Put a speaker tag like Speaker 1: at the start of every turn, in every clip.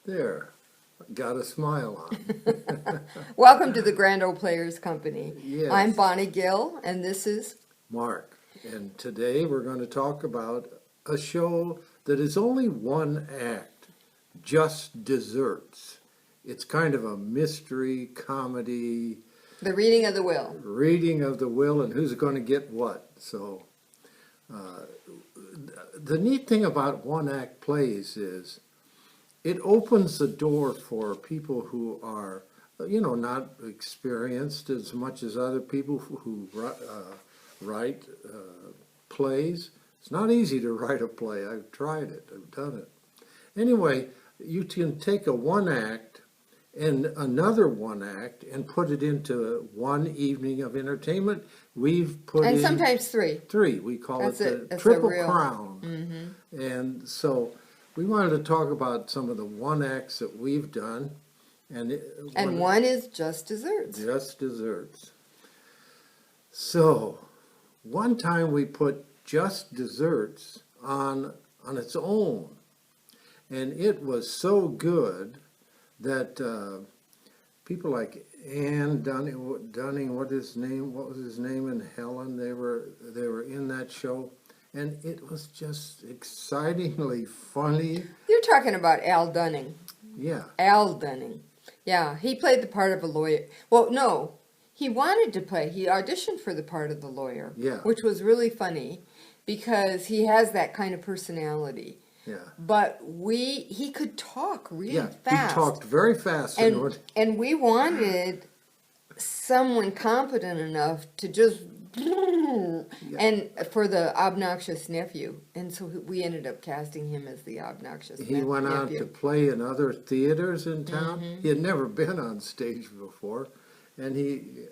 Speaker 1: There, got a smile on.
Speaker 2: Welcome to the Grand Ole Players Company.
Speaker 1: Yes.
Speaker 2: I'm Bonnie Gill, and this is
Speaker 1: Mark, and today we're going to talk about a show that is only one act, Just Desserts. It's kind of a mystery comedy,
Speaker 2: The Reading of the Will.
Speaker 1: reading of the will and who's going to get what. So the neat thing about one act plays is it opens the door for people who are, not experienced as much as other people who write plays. It's not easy to write a play. I've tried it. I've done it. Anyway, you can take a one act and another one act and put it into one evening of entertainment. We've put
Speaker 2: And
Speaker 1: in
Speaker 2: sometimes three.
Speaker 1: three. We call
Speaker 2: That's
Speaker 1: it the
Speaker 2: that's
Speaker 1: Triple
Speaker 2: real.
Speaker 1: Crown.
Speaker 2: Mm-hmm.
Speaker 1: And so we wanted to talk about some of the one acts that we've done.
Speaker 2: And one is Just Desserts.
Speaker 1: Just Desserts. So one time we put Just Desserts on its own. And it was so good that people like Ann Dunning, what was his name, and Helen, they were in that show. And it was just excitingly funny.
Speaker 2: You're talking about Al Dunning.
Speaker 1: Yeah.
Speaker 2: Al Dunning. Yeah, he played the part of a lawyer. Well, no, he wanted to play. He auditioned for the part of the lawyer.
Speaker 1: Yeah.
Speaker 2: Which was really funny because he has that kind of personality.
Speaker 1: Yeah.
Speaker 2: But he could talk really fast.
Speaker 1: He talked very fast.
Speaker 2: And we wanted someone competent enough to just and for the obnoxious nephew, and so we ended up casting him as the obnoxious nephew.
Speaker 1: He went on to play in other theaters in town.
Speaker 2: Mm-hmm.
Speaker 1: He had never been on stage before, and he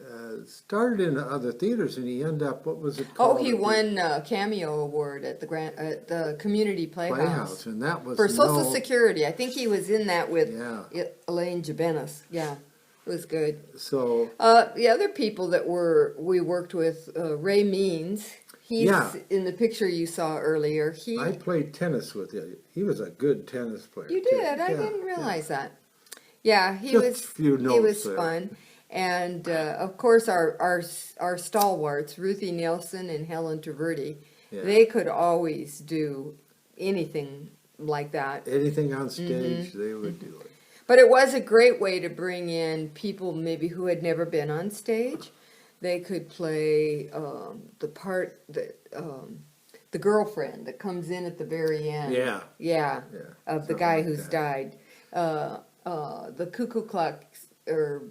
Speaker 1: started in other theaters, and he ended up, what was it called?
Speaker 2: Oh, he won a cameo award at the community playhouse,
Speaker 1: and that was
Speaker 2: for Social Security. I think he was in that with Elaine Jabenis. Yeah. It was good.
Speaker 1: So
Speaker 2: the other people that we worked with, Ray Means. He's in the picture you saw earlier.
Speaker 1: I played tennis with him. He was a good tennis player.
Speaker 2: You did? I didn't realize that. Yeah, he
Speaker 1: Just
Speaker 2: was.
Speaker 1: A few notes
Speaker 2: he was
Speaker 1: there.
Speaker 2: fun, and of course our stalwarts, Ruthie Nelson and Helen Traverti.
Speaker 1: Yeah.
Speaker 2: They could always do anything like that.
Speaker 1: Anything on stage, they would do it.
Speaker 2: But it was a great way to bring in people maybe who had never been on stage. They could play the part that the girlfriend that comes in at the very end.
Speaker 1: Yeah.
Speaker 2: Of the guy who's died. The cuckoo clock or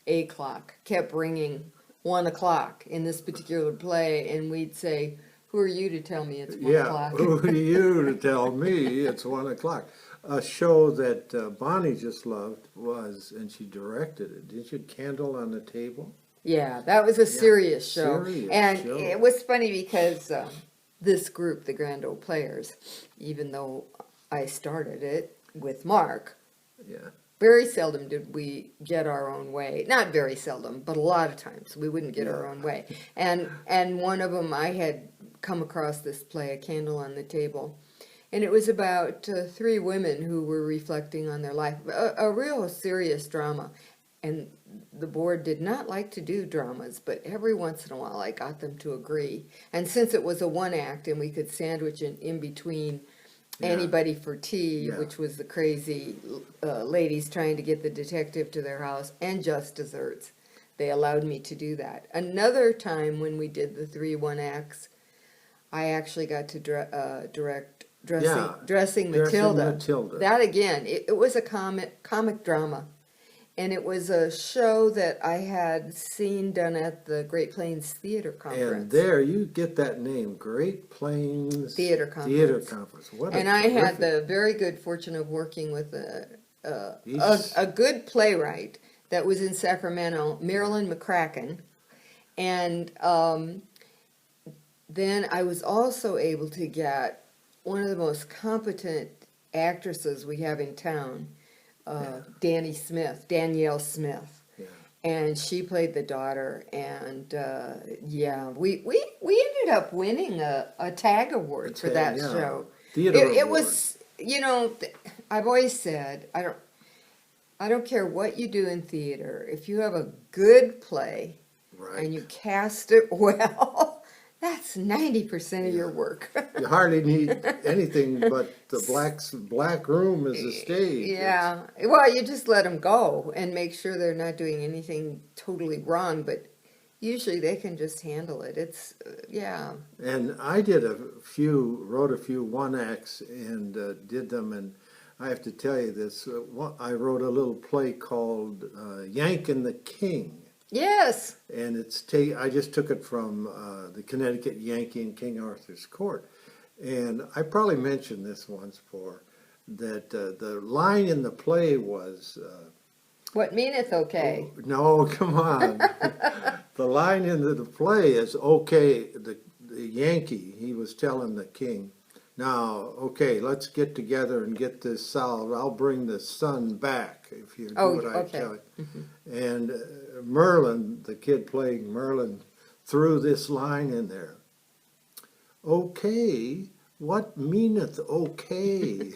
Speaker 2: a clock kept ringing 1 o'clock in this particular play, and we'd say, "Who are you to tell me it's 1 o'clock?"
Speaker 1: Who are you to tell me it's 1 o'clock? A show that Bonnie just loved and she directed it. Did you Candle on the Table?
Speaker 2: Yeah, that was a serious show.
Speaker 1: Serious show.
Speaker 2: It was funny because this group, the Grand Ole Players, even though I started it with Mark, very seldom did we get our own way. Not very seldom, but a lot of times we wouldn't get our own way. And one of them, I had come across this play, A Candle on the Table. And it was about three women who were reflecting on their life, a real serious drama. And the board did not like to do dramas, but every once in a while I got them to agree. And since it was a one act and we could sandwich in between Anybody for Tea, which was the crazy ladies trying to get the detective to their house, and Just Desserts, they allowed me to do that. Another time when we did the 3 one acts, I actually got to direct Dressing Matilda. That again, it was a comic drama, and it was a show that I had seen done at the Great Plains Theater Conference.
Speaker 1: And there you get that name, Great Plains
Speaker 2: Theater Conference.
Speaker 1: What
Speaker 2: and I had the very good fortune of working with a good playwright that was in Sacramento, Marilyn McCracken, and then I was also able to get one of the most competent actresses we have in town, Danielle Smith.
Speaker 1: Yeah.
Speaker 2: And she played the daughter, and we ended up winning a TAG award for that show.
Speaker 1: Theater award.
Speaker 2: It was, I've always said, I don't care what you do in theater, if you have a good play
Speaker 1: Right.
Speaker 2: and you cast it well, that's 90% of your work.
Speaker 1: You hardly need anything but the black room as a stage.
Speaker 2: Yeah, well, you just let them go and make sure they're not doing anything totally wrong, but usually they can just handle it. It's, yeah.
Speaker 1: And I wrote a few one acts and did them, and I have to tell you this. I wrote a little play called Yank and the King.
Speaker 2: Yes.
Speaker 1: And I just took it from the Connecticut Yankee in King Arthur's Court. And I probably mentioned this once before, that the line in the play was...
Speaker 2: What meaneth okay?
Speaker 1: no, come on. The line in the play is, okay, the Yankee, he was telling the king, now, okay, let's get together and get this solved. I'll bring the sun back if you do what I tell you. Mm-hmm. And Merlin, the kid playing Merlin, threw this line in there. Okay, what meaneth okay?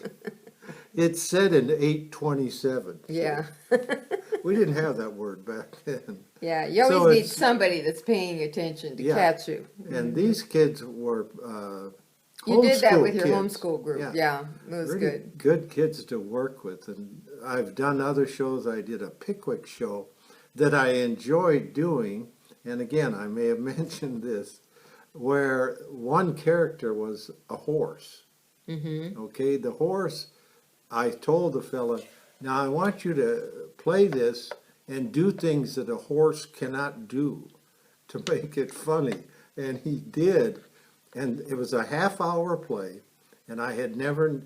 Speaker 1: It's said in 827.
Speaker 2: Yeah.
Speaker 1: We didn't have that word back then.
Speaker 2: Yeah, you always need somebody that's paying attention to catch you.
Speaker 1: And these kids were
Speaker 2: you did that with
Speaker 1: kids.
Speaker 2: Your homeschool group. Yeah, it was
Speaker 1: really
Speaker 2: good.
Speaker 1: Good kids to work with. And I've done other shows. I did a Pickwick show that I enjoyed doing. And again, I may have mentioned this, where one character was a horse. Mm-hmm. Okay, the horse, I told the fella, now I want you to play this and do things that a horse cannot do to make it funny. And he did. And it was a half-hour play, and I had never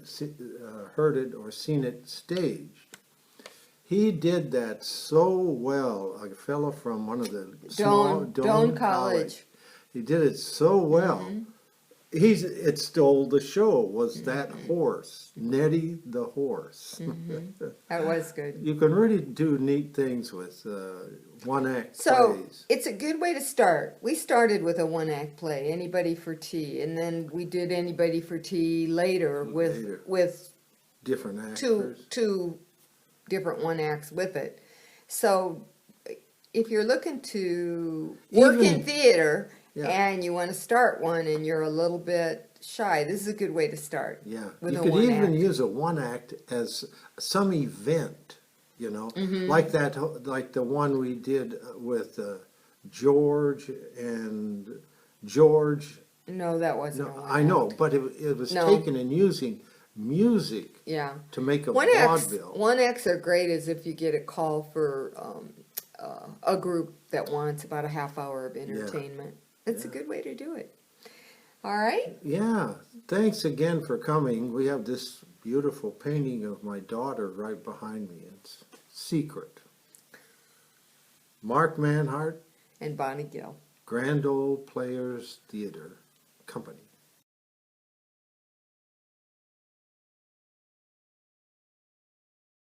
Speaker 1: heard it or seen it staged. He did that so well, a fellow from one of the
Speaker 2: Doane College.
Speaker 1: He did it so well. Mm-hmm. It stole the show, was that horse, Nettie the horse.
Speaker 2: Mm-hmm. That was good.
Speaker 1: You can really do neat things with one-act plays.
Speaker 2: It's a good way to start. We started with a one-act play, Anybody for Tea, and then we did Anybody for Tea later with
Speaker 1: different actors.
Speaker 2: Two different one-acts with it. So if you're looking to work in theater... Yeah. And you want to start one and you're a little bit shy, this is a good way to start.
Speaker 1: Yeah, you could even use a one act as some event, mm-hmm. like the one we did with George and George.
Speaker 2: No, that wasn't.
Speaker 1: No, I know, but it was taken in using music.
Speaker 2: Yeah.
Speaker 1: To make a vaudeville.
Speaker 2: One acts are great as if you get a call for a group that wants about a half hour of entertainment. Yeah. It's a good way to do it. All right?
Speaker 1: Yeah. Thanks again for coming. We have this beautiful painting of my daughter right behind me. It's secret. Mark Manhart
Speaker 2: and Bonnie Gill.
Speaker 1: Grand Ole Players Theater Company.